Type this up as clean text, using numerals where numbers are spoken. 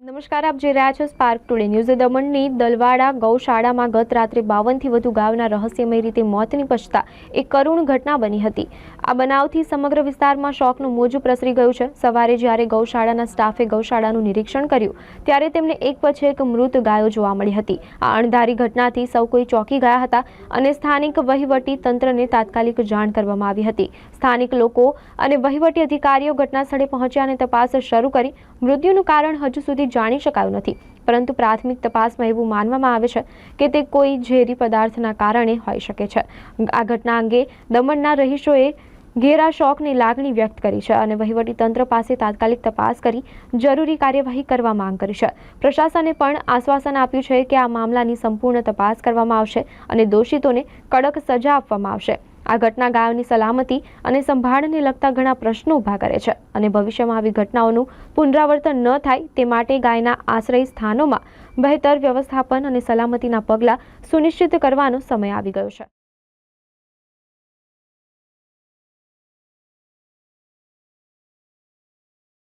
નમસ્કાર, આપ જોઈ રહ્યા છો સ્પાર્ક ટુડે ન્યૂઝ। દમણની દલવાડા ગૌશાળામાં ગત રાત્રે 52થી વધુ ગાયોના રહસ્યમય રીતે મોત નિપજતા એક કરુણ ઘટના બની હતી। આ બનાવથી સમગ્ર વિસ્તારમાં શોકનું મોજું પ્રસરી ગયું છે। સવારે જ્યારે ગૌશાળાના સ્ટાફે ગૌશાળાનું નિરીક્ષણ કર્યું ત્યારે તેમને એક પછી એક મૃત ગાયો જોવા મળી હતી। આ અણધારી ઘટનાથી સૌ કોઈ ચોંકી ગયા હતા અને સ્થાનિક વહીવટી તંત્રને તાત્કાલિક જાણ કરવામાં આવી હતી। સ્થાનિક લોકો અને વહીવટી અધિકારીઓ ઘટના સ્થળે પહોંચ્યા અને તપાસ શરૂ કરી। મૃત્યુનું કારણ હજુ સુધી જાણી શકાયું નથી, પરંતુ પ્રાથમિક તપાસમાં એવું માનવામાં આવે છે કે તે કોઈ ઝેરી પદાર્થના કારણે હોઈ શકે છે। આ ઘટના અંગે દમણના રહીશોએ ઘેરા શોકની લાગણી વ્યક્ત કરી છે અને વહીવટી તંત્ર પાસે તાત્કાલિક તપાસ કરી જરૂરી કાર્યવાહી કરવા માંગ કરી છે। પ્રશાસને પણ આશ્વાસન આપ્યું છે કે આ મામલાની સંપૂર્ણ તપાસ કરવામાં આવશે અને દોષિતોને કડક સજા આપવામાં આવશે। આ ઘટના ગાયોની સલામતી અને સંભાળને લગતા ઘણા પ્રશ્નો ઊભા કરે છે અને ભવિષ્યમાં આવી ઘટનાઓનું પુનરાવર્તન ન થાય તે માટે ગાયના આશ્રય સ્થાનોમાં બહેતર વ્યવસ્થાપન અને સલામતીના પગલાં સુનિશ્ચિત કરવાનો સમય આવી ગયો છે।